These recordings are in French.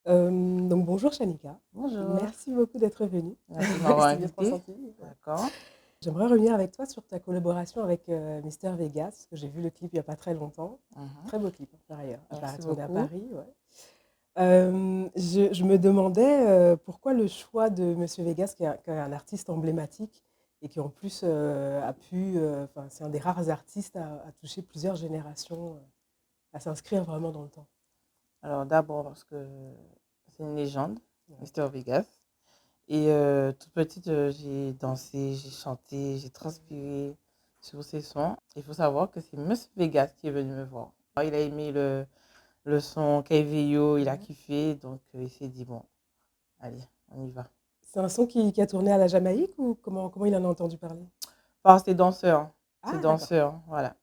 Donc bonjour Shanika, Bonjour, merci beaucoup d'être venue. merci de m'avoir C'est bien invitée. consenti. Ouais. D'accord. J'aimerais revenir avec toi sur ta collaboration avec Mister Vegas, parce que j'ai vu le clip il n'y a pas très longtemps. Mhm. Très beau clip, hein, par ailleurs. À Merci tourner à beaucoup. Paris. Ouais. Je me demandais pourquoi le choix de Monsieur Vegas, qui est un artiste emblématique et qui en plus a pu, enfin, c'est un des rares artistes à toucher plusieurs générations, à s'inscrire vraiment dans le temps. Alors d'abord parce que c'est une légende, Ouais. Mister Vegas. Et toute petite, j'ai dansé, j'ai chanté, j'ai transpiré sur ses sons. Il faut savoir que c'est Miss Vegas qui est venu me voir. Alors, il a aimé le son KVO, il a Mhm. kiffé, donc il s'est dit, bon, allez, on y va. C'est un son qui a tourné à la Jamaïque ou comment il en a entendu parler? Enfin, c'est Ah, d'accord. danseur, voilà,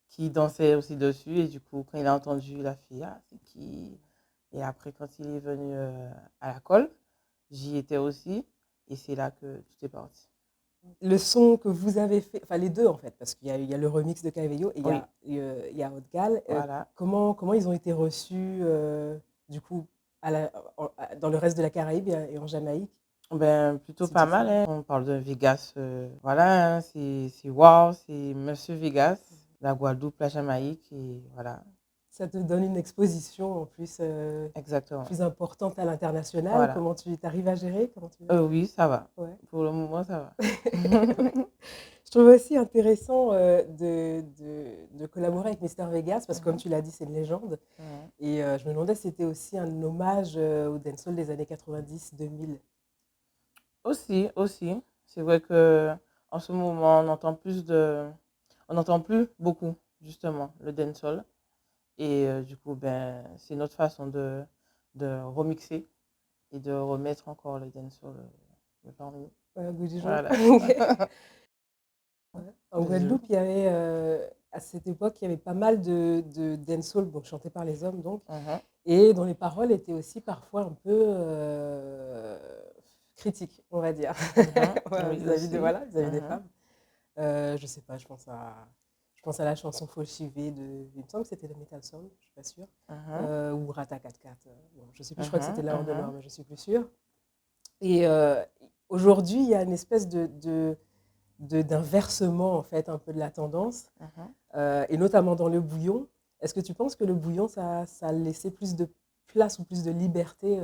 qui dansait aussi dessus. Et du coup, quand il a entendu la fille, ah, c'est qui? Et après, quand il est venu à la colle, j'y étais aussi. Et c'est là que tout est parti. Le son que vous avez fait, enfin les deux en fait, parce qu'il y a le remix de Caveyo et Oui, il y a Haute Gall. voilà. Comment ils ont été reçus du coup dans le reste de la Caraïbe et en Jamaïque, Ben, plutôt si pas tu sais? mal, hein. On parle de Vegas. Voilà, hein, c'est wow, c'est Monsieur Vegas, la Guadeloupe, la Jamaïque. Et voilà, Ça te donne une exposition en plus exactement. plus importante à l'international. Voilà. Comment tu arrives à gérer? Comment tu... Oui, ça va. Ouais. Pour le moment, ça va. Je trouve aussi intéressant de collaborer avec Mister Vegas parce que, comme Mhm, tu l'as dit, c'est une légende. mhm. Et je me demandais si c'était aussi un hommage au dancehall des années 90-2000. Aussi, aussi. C'est vrai que en ce moment, on n'entend plus beaucoup, justement, le dancehall. Et du coup, ben, c'est notre façon de remixer et de remettre encore le dancehall parmi nous. Au goût du jour. Voilà. En Je- Guadeloupe, il y avait, à cette époque, il y avait pas mal de dancehall, donc chanté par les hommes, donc, Mhm, et dont les paroles étaient aussi parfois un peu critiques, on va dire, mhm. ouais, Oui, aussi. vis-à-vis des Mhm, femmes. Je sais pas, je pense à la chanson Fauchivé de, il me semble que c'était de Metal Song, je suis pas sûre, mhm, ou Rata 4-4. Bon, je sais plus, je crois que c'était mhm, de la Horde Noire, mhm. mais je suis plus sûre. Et aujourd'hui, il y a une espèce d'inversement en fait un peu de la tendance, Mhm. et notamment dans le bouillon. Est-ce que tu penses que le bouillon, ça a laissé plus de place ou plus de liberté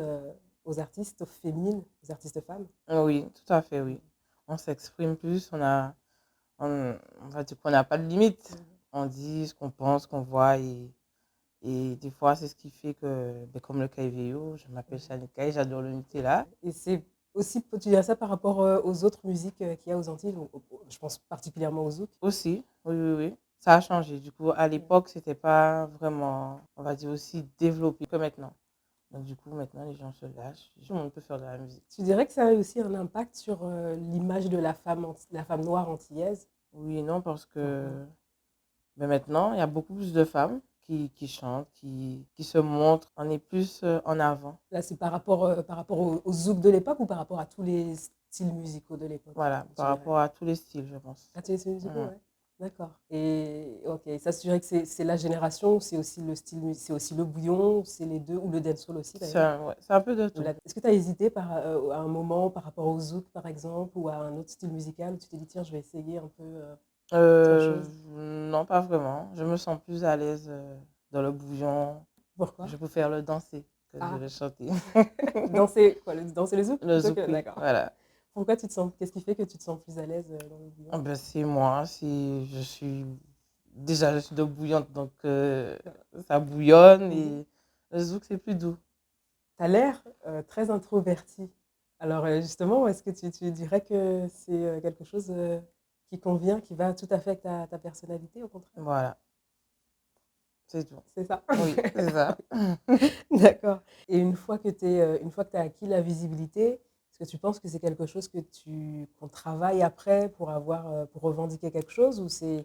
aux artistes féminines, aux artistes femmes? Oui, tout à fait, oui. On s'exprime plus, on va dire qu'on n'a pas de limite. On dit ce qu'on pense, ce qu'on voit. Et des fois, c'est ce qui fait que, ben, comme le KVO, je m'appelle Shanika et j'adore le Nutella. Et c'est aussi, tu dirais ça par rapport aux autres musiques qu'il y a aux Antilles, je pense particulièrement au zouk. Aussi, oui, oui, oui. Ça a changé. Du coup, à l'époque, c'était pas vraiment, on va dire, aussi développé que maintenant. Donc, du coup, maintenant, les gens se lâchent. Tout le monde peut faire de la musique. Tu dirais que ça a aussi un impact sur l'image de la femme noire antillaise? Oui et non, parce Mhm. que ben, maintenant, il y a beaucoup plus de femmes qui chantent, qui se montrent. On est plus en avant. Là, c'est par rapport au zouk de l'époque ou par rapport à tous les styles musicaux de l'époque, Voilà, tu par dirais? rapport à tous les styles, je pense. À tous les styles musicaux, Mhm. ouais. D'accord. Et ok, ça, tu dirais que c'est la génération, c'est aussi le style, c'est aussi le bouillon, c'est les deux, ou le dancehall aussi d'ailleurs. Ouais, c'est un peu de tout. Est-ce que tu as hésité à un moment par rapport au zouk, par exemple, ou à un autre style musical où tu t'es dit, tiens, je vais essayer un peu autre chose? Non, pas vraiment. Je me sens plus à l'aise dans le bouillon. Pourquoi? Je préfère le danser que de Ah, le chanter. danser, quoi, danser le zouk Le plutôt que... zouk, D'accord. voilà. Pourquoi qu'est-ce qui fait que tu te sens plus à l'aise dans le Ah bouillon? ben, c'est moi, je suis déjà je suis de bouillante, donc ça bouillonne Mhm. et le zouk c'est plus doux. Tu as l'air très introverti. Alors justement, est-ce que tu dirais que c'est quelque chose qui convient, qui va tout à fait avec ta personnalité, au contraire? Voilà, c'est tout. C'est ça? Oui, c'est ça. D'accord. Et une fois que tu as acquis la visibilité, est-ce que tu penses que c'est quelque chose qu'on travaille après pour revendiquer quelque chose, ou c'est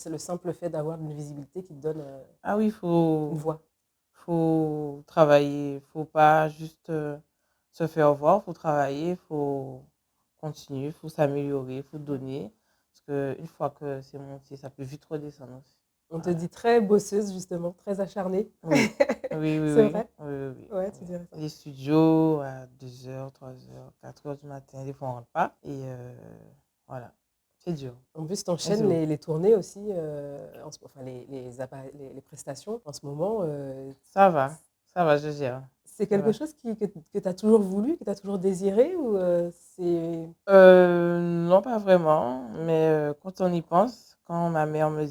le simple fait d'avoir une visibilité qui te donne Ah oui, une voix? faut travailler, faut pas juste se faire voir, faut travailler, faut continuer, faut s'améliorer, faut donner. Parce que une fois que c'est monté, ça peut vite redescendre aussi. On te Voilà. dit très bosseuse, justement, très acharnée. Oui, Oui, oui, C'est oui. vrai? Oui, oui, oui. Ouais, tu dirais ça. Les studios à 2h, 3h, 4h du matin, des fois on rentre pas. Et voilà, c'est dur. En plus, tu Mais c'est enchaînes bon. les tournées aussi, enfin les prestations en ce moment. Ça va, je gère. C'est Ça quelque va. chose que tu as toujours voulu, que tu as toujours désiré ou c'est... Non, pas vraiment, mais quand on y pense, quand ma mère me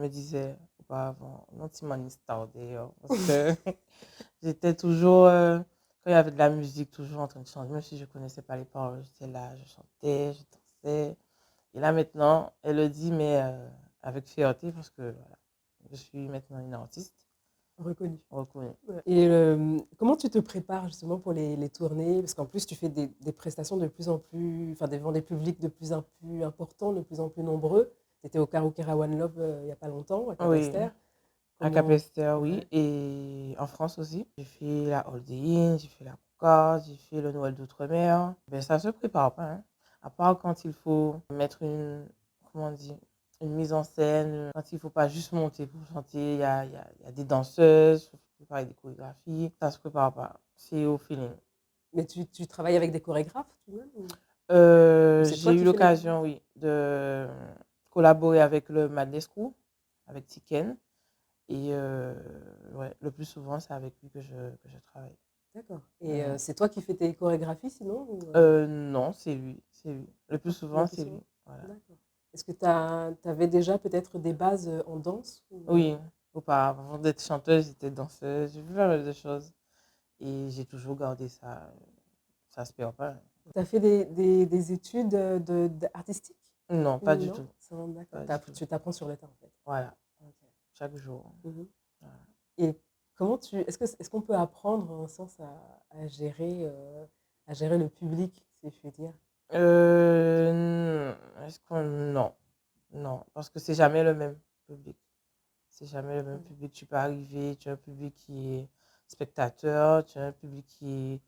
disait auparavant, non, tu m'en d'ailleurs, parce que j'étais toujours, quand il y avait de la musique, toujours en train de chanter, même si je ne connaissais pas les paroles, j'étais là, je chantais, je dansais. Et là maintenant, elle le dit, mais avec fierté, parce que voilà, je suis maintenant une artiste Reconnu. reconnue. Ouais. Et comment tu te prépares justement pour les tournées? Parce qu'en plus, tu fais des prestations de plus en plus, enfin devant des publics de plus en plus importants, de plus en plus nombreux. Tu étais au Karaoke One Love il n'y a pas longtemps, à Oui, Capesterre. à Comment... Capesterre, oui, Ouais. et en France aussi. J'ai fait la Holiday Inn, j'ai fait la Concorde, j'ai fait le Noël d'Outre-mer. Ben, ça se prépare pas, hein. À part quand il faut mettre comment on dit, une mise en scène, quand il faut pas juste monter pour chanter, il y a des danseuses, il faut préparer des chorégraphies, ça se prépare pas. C'est au feeling. Mais tu travailles avec des chorégraphes tout de même ou c'est J'ai toi eu qui fais les chorégraphies? l'occasion, oui, de collaborer avec le Madness Crew, avec Tiken. Et ouais, le plus souvent, c'est avec lui que je travaille. D'accord. Et Mhm. c'est toi qui fais tes chorégraphies sinon ou, Non, c'est lui, c'est lui. Le plus d'accord, le souvent, plus c'est souvent? lui. Voilà. D'accord. Est-ce que tu avais déjà peut-être des bases en danse ou, Oui, auparavant, avant d'être chanteuse, j'étais danseuse, j'ai fait pas mal de choses. Et j'ai toujours gardé ça. Ça se perd pas. tu as fait des études artistiques? Non, pas du Non? tout. D'accord. Pas du tout. Tu t'apprends sur le tas en fait. Voilà, Ok. chaque jour. Mhm. Voilà. Et comment est-ce qu'on peut apprendre en un sens à gérer le public, si je puis dire? Est-ce qu'on... Non, non, parce que c'est jamais le même public. C'est jamais le même Mhm. public. Tu peux arriver, tu as un public qui est spectateur, tu as un public qui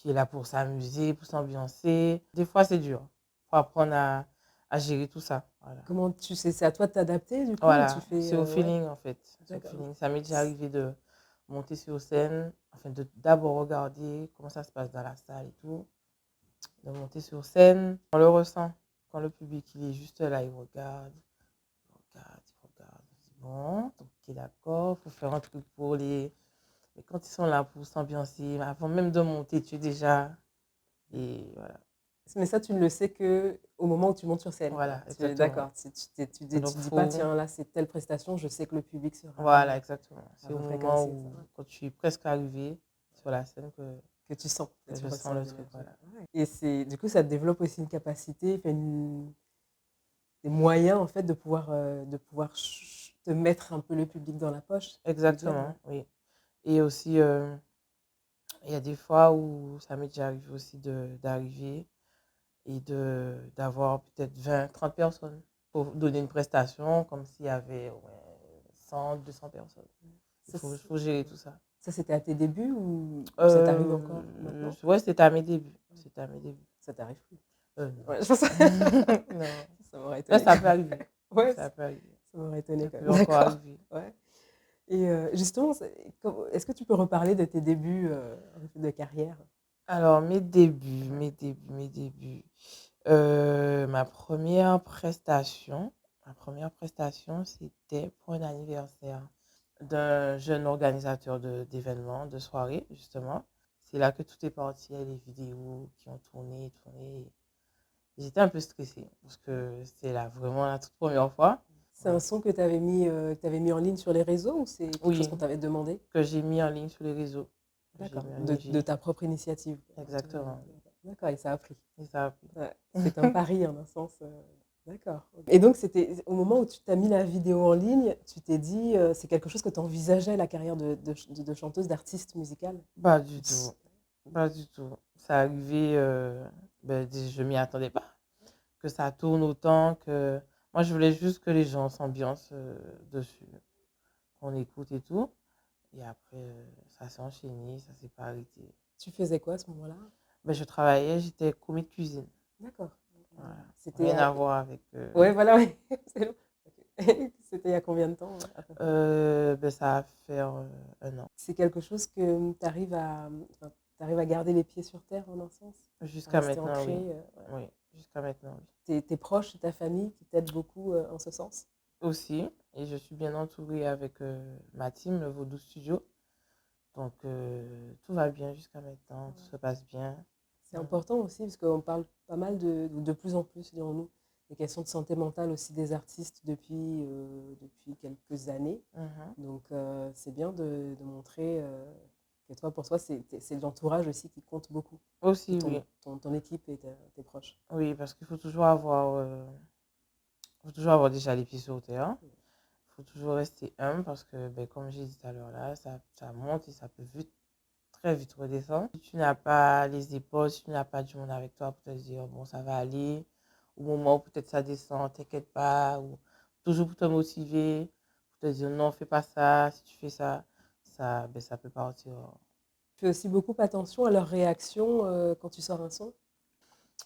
est là pour s'amuser, pour s'ambiancer. Des fois, c'est dur. Il faut apprendre à gérer tout ça. Voilà. Comment tu sais, c'est à toi de t'adapter du coup ou tu Voilà, fais c'est au ouais, feeling en fait. C'est au d'accord. feeling. Ça m'est déjà arrivé de monter sur scène, enfin de d'abord regarder comment ça se passe dans la salle et tout, de monter sur scène. On le ressent quand le public il est juste là, il regarde. Je dis bon, ok d'accord, faut faire un truc pour les... Mais quand ils sont là pour s'ambiancer, avant même de monter, tu es déjà... Et voilà. Mais ça, tu ne le sais que au moment où tu montes sur scène, quoi. Voilà, exactement. D'accord. Donc, Tu dis pas, faut... tiens, là, c'est telle prestation, je sais que le public Voilà, sera exactement. à C'est au peu moment fréquencer, ça, où, ouais. quand tu es presque arrivé sur la scène, Que tu sens, que que tu je sens ressens le truc. l'énergie. Voilà. Ouais. Et du coup, ça te développe aussi une capacité, enfin, des moyens, en fait, de pouvoir te mettre un peu le public dans la poche, si je puis dire. Ouais. Exactement, oui. Et aussi, il y a des fois où ça m'est déjà arrivé aussi d'arriver et d'avoir peut-être 20 30 personnes pour donner une prestation comme s'il y avait ouais, 100, 200 personnes. Ça, Faut gérer tout ça. ça, c'était à tes débuts ou ça t'arrive encore maintenant? Ouais, c'était à mes débuts. C'était à mes débuts. Ça t'arrive plus. Non. Ouais, je pense Non. ça m'aurait Mais étonné ça quand peut même. arriver. Ouais, Ça peut arriver. ça m'aurait étonné Ça quand peut même. encore D'accord. arriver. Ouais. Et justement, est-ce que tu peux reparler de tes débuts de carrière? Alors, Ouais. mes débuts. Ma première prestation, c'était pour un anniversaire d'un jeune organisateur d'événements, de soirées, justement. C'est là que tout est parti, il y a les vidéos qui ont tourné. J'étais un peu stressée parce que c'était là vraiment la toute première fois. C'est un Ouais. son que t'avais mis en ligne sur les réseaux ou c'est quelque chose Oui, qu'on t'avait demandé? que j'ai mis en ligne sur les réseaux. Que j'ai D'accord. mis en ligne, De ta propre initiative. exactement. D'accord, et ça a pris. Et ça a plu. Ouais. C'est un pari en un sens. D'accord. Et donc, c'était au moment où tu t'as mis la vidéo en ligne, tu t'es dit, c'est quelque chose que tu envisageais, la carrière de chanteuse, d'artiste musicale? Pas du tout. Pas du tout. Ça arrivait, ben, je m'y attendais pas. Que ça tourne autant que... Moi, je voulais juste que les gens s'ambiancent dessus, qu'on écoute et tout. Et après, ça s'est enchaîné, ça s'est pas arrêté. Tu faisais quoi à ce moment-là? Ben, je travaillais, j'étais commis de cuisine. D'accord. Voilà. C'était Rien à voir avec... ouais, voilà, ouais. C'est long. OK. C'était il y a combien de temps, à peu près? Ça va faire 1 an. C'est quelque chose que tu arrives enfin, tu à garder les pieds sur terre en un sens? À Jusqu'à rester maintenant, ancré, oui. ouais. Oui, jusqu'à maintenant, oui. Tes proches, ta famille qui t'aident beaucoup, en ce sens? Aussi, et je suis bien entourée avec ma team, le Vaudou Studio. Donc, tout va bien jusqu'à maintenant, tout se passe bien. C'est important aussi parce qu'on parle pas mal de plus en plus, dirons-nous, des questions de santé mentale aussi des artistes depuis quelques années. Mhm. Donc, c'est bien de montrer que toi, pour toi, c'est l'entourage aussi qui compte beaucoup, de Aussi, oui. ton équipe et tes proches. Oui, parce qu'il faut toujours avoir déjà les pieds sur terre. Il faut toujours rester humble parce que, ben, comme j'ai dit tout à l'heure, là, ça monte et ça peut très vite redescendre. Si tu n'as pas les épaules, si tu n'as pas du monde avec toi pour te dire, bon, ça va aller, au moment où peut-être ça descend, t'inquiète pas, ou toujours pour te motiver, pour te dire, non, fais pas ça, si tu fais ça, ça peut partir. Tu fais aussi beaucoup attention à leurs réactions quand tu sors un son.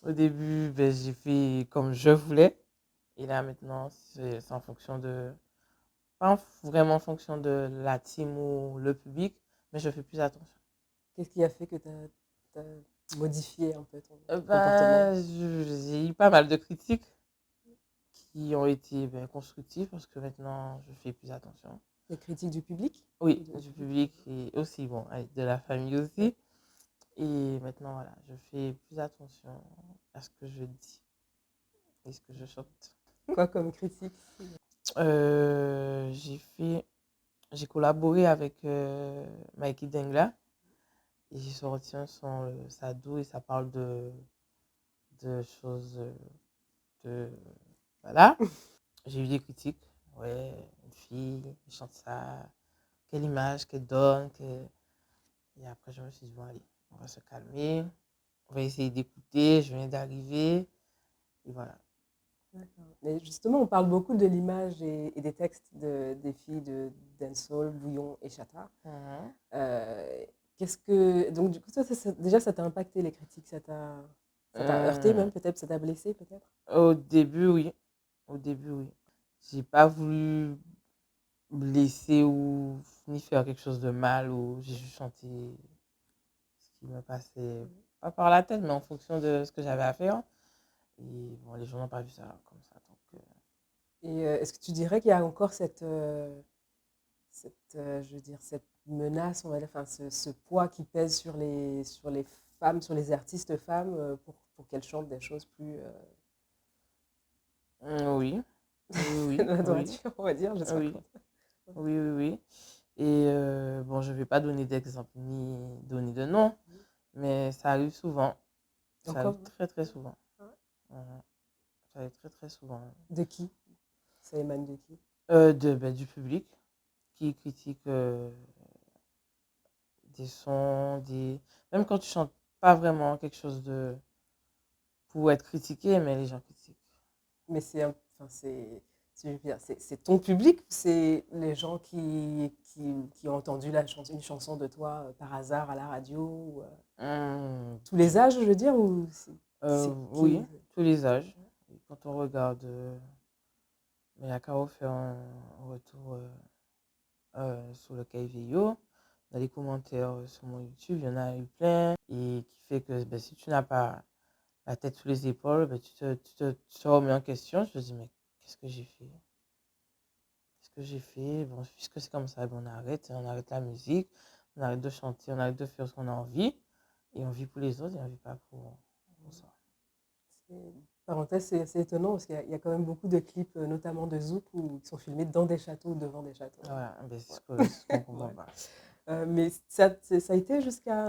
Au début, ben, j'ai fait comme je voulais, et là, maintenant, c'est en fonction pas vraiment en fonction de la team ou le public, mais je fais plus attention. Qu'est-ce qui a fait que tu as modifié un peu ton comportement? J'ai eu pas mal de critiques qui ont été ben, constructives parce que maintenant je fais plus attention. Les critiques du public? Oui, du public et aussi bon, de la famille Ouais. aussi. Et maintenant voilà, je fais plus attention à ce que je dis et ce que je chante. Quoi comme critique? Euh, j'ai fait, j'ai collaboré avec Mikey Dengla et j'ai sorti un son Sado et ça parle de choses de voilà. J'ai eu des critiques. Ouais, une fille, elle chante ça. Quelle image qu'elle donne. Et après, je me suis dit, bon, allez, on va se calmer. On va essayer d'écouter. Je viens d'arriver. Et voilà. D'accord. Mais justement, on parle beaucoup de l'image et des textes des filles de Dancehall, Bouillon et Chata. Mhm. Donc, du coup, toi, déjà, ça t'a impacté les critiques, ça t'a heurté Euh, même, peut-être, ça t'a blessé, peut-être? Au début, oui. Au début, oui. J'ai pas voulu blesser ou ni faire quelque chose de mal ou j'ai juste chanté ce qui me passait pas par la tête, mais en fonction de ce que j'avais à faire. Et bon, les gens n'ont pas vu ça comme ça. Donc, Et est-ce que tu dirais qu'il y a encore je veux dire, cette menace, on va dire, enfin, ce poids qui pèse sur les femmes, sur les artistes femmes, pour qu'elles chantent des choses plus oui, oui, la oui, droiture, on va dire, je sais pas oui, comment. oui, oui, oui. Et bon, je vais pas donner d'exemple ni donner de nom, mais ça arrive souvent. Ça arrive Encore? très, très souvent. Ouais. Mhm. Ça arrive très, très souvent. De qui? Ça émane de qui? Ben, du public qui critique des sons, même quand tu chantes pas vraiment quelque chose de pour être critiqué, mais les gens critiquent. Mais enfin, je veux dire, c'est ton public ou c'est les gens qui ont entendu une chanson de toi par hasard à la radio Hum, tous les âges, je veux dire, ou c'est oui, qui? tous les âges. Et quand on regarde, mais la Caro fait un retour sur le KVO. Dans les commentaires sur mon YouTube, il y en a eu plein. Et qui fait que ben, si tu n'as pas la tête sous les épaules, ben, tu te remets en question. Je te dis, mais qu'est-ce que j'ai fait? Qu'est-ce que j'ai fait? Bon, puisque c'est comme ça, ben, on arrête la musique, on arrête de chanter, on arrête de faire ce qu'on a envie. Et on vit pour les autres et on vit pas pour ça. Parenthèse, c'est assez étonnant parce qu'il y a quand même beaucoup de clips, notamment de Zouk, qui sont filmés dans des châteaux ou devant des châteaux. Voilà, ben, Ouais. c'est ce qu'on comprend Ouais. pas. Mais ça a été jusqu'à.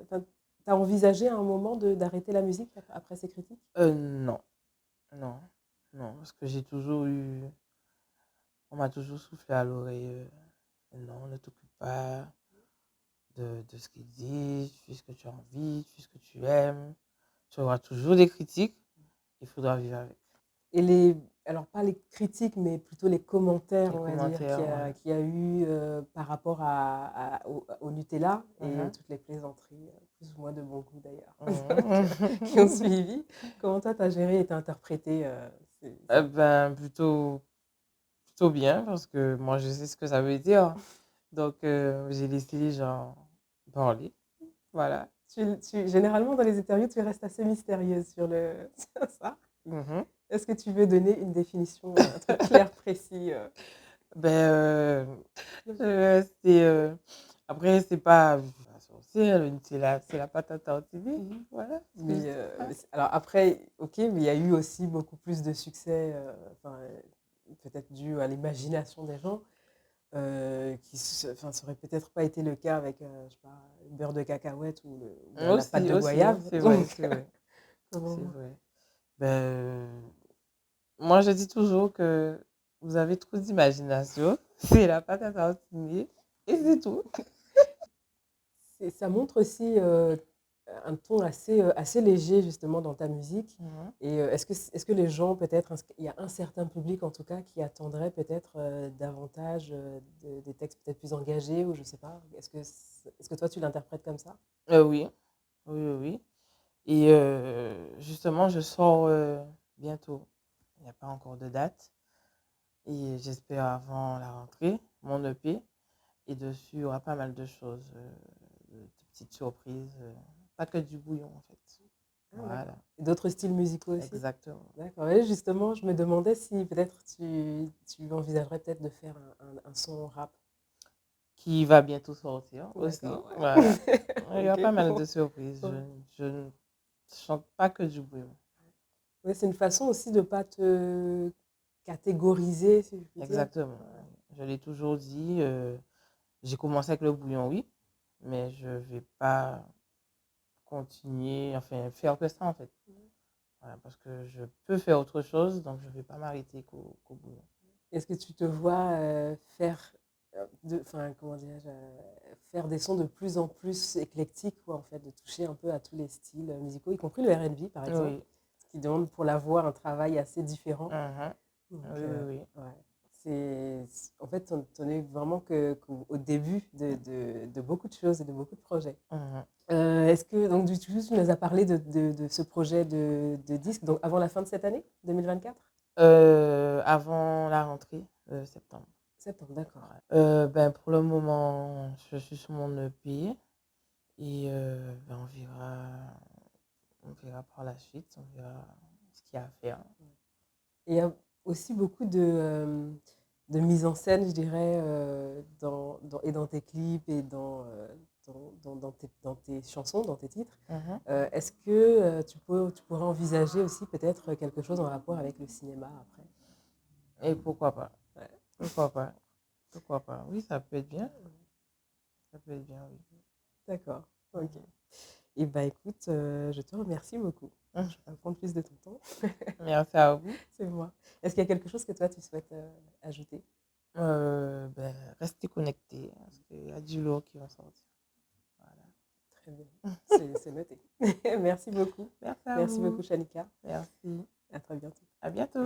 Enfin, t'as envisagé à un moment d'arrêter la musique après ces critiques? Non, non, non, parce que j'ai toujours eu, on m'a toujours soufflé à l'oreille, non, ne t'occupe pas de ce qu'il dit, tu fais ce que tu as envie, tu fais ce que tu aimes. Tu auras toujours des critiques, il faudra vivre avec. Et alors pas les critiques, mais plutôt les commentaires, Les on va dire, commentaires, voilà. qu'il y a eu par rapport au Nutella et Mhm. toutes les plaisanteries, plus ou moins de bon goût d'ailleurs, qui ont Mhm. suivi. Comment toi, t'as géré et t'as interprété Eh ça? ben, plutôt bien parce que moi, je sais ce que ça veut dire. Donc, j'ai laissé les gens parler. Voilà. Généralement, dans les interviews, tu restes assez mystérieuse sur sur ça. Mhm. Est-ce que tu veux donner une définition, un truc clair, précis Ben, c'est après, c'est pas la sorcière, c'est la pâte à tartiner. Voilà. Mais, alors après, ok, mais il y a eu aussi beaucoup plus de succès, enfin, peut-être dû à l'imagination des gens, enfin, ça aurait peut-être pas été le cas avec, je sais pas, le beurre de cacahuète ou la pâte Aussi, de aussi, hein, goyave. c'est vrai, Donc, c'est vrai, c'est comment- vrai. Ben, moi, je dis toujours que vous avez trop d'imagination. C'est la pâte à tartiner et c'est tout. Ça montre aussi un ton assez léger justement dans ta musique. Mhm. Et est-ce que les gens, peut-être, il y a un certain public en tout cas qui attendrait peut-être davantage des textes peut-être plus engagés ou je sais pas. Est-ce que toi tu l'interprètes comme ça? Oui, oui, oui, oui. Et justement, je sors bientôt. Il n'y a pas encore de date. Et j'espère avant la rentrée, mon EP. Et dessus, il y aura pas mal de choses, de petites surprises. Pas que du bouillon, en fait. Ah, d'accord. Voilà, Et d'autres styles musicaux aussi? exactement. D'accord. Et justement, je me demandais si peut-être tu envisagerais peut-être de faire un son rap. Qui va bientôt sortir aussi. D'accord, Voilà. ouais. Il y a Ok. pas mal de surprises. Ouais. Je ne chante pas que du bouillon. Ouais, c'est une façon aussi de ne pas te catégoriser, si je puis dire. Exactement. Je l'ai toujours dit. J'ai commencé avec le bouillon, oui, mais je ne vais pas continuer, enfin, faire que ça, en fait. Voilà, parce que je peux faire autre chose, donc je ne vais pas m'arrêter qu'au bouillon. Est-ce que tu te vois faire, enfin, comment dirais-je, faire des sons de plus en plus éclectiques, quoi, en fait, de toucher un peu à tous les styles musicaux, y compris le R&B, par exemple, Oui. ce qui demande pour la voix un travail assez différent. Mhm. Donc, Oui, oui, oui. ouais. En fait, on est vraiment au début de beaucoup de choses et de beaucoup de projets. Mhm. Est-ce que, donc, tu nous as parlé de ce projet de disque, donc avant la fin de cette année, 2024? Avant la rentrée, septembre. Septembre, d'accord. Ben, pour le moment, je suis sur mon EP et ben, on verra par la suite, on verra ce qu'il y a à faire. Et il y a aussi beaucoup de mise en scène, je dirais, et dans tes clips et dans tes chansons, dans tes titres. Mhm. Est-ce que tu pourrais envisager aussi peut-être quelque chose en rapport avec le cinéma après? Et pourquoi pas? Ouais. Pourquoi pas? Pourquoi pas? Oui, ça peut être bien. Ça peut être bien, oui. D'accord, ok. Mhm. Et bah écoute, je te remercie beaucoup. Je ne Mhm. vais pas prendre plus de ton temps, Merci à vous. c'est moi. Est-ce qu'il y a quelque chose que toi tu souhaites ajouter? Ben, restez connectés parce qu'il y a du lourd qui va sortir. Voilà. Très bien, c'est noté. Merci beaucoup. Merci à Merci vous. beaucoup, Shanika. Merci. À très bientôt. À bientôt.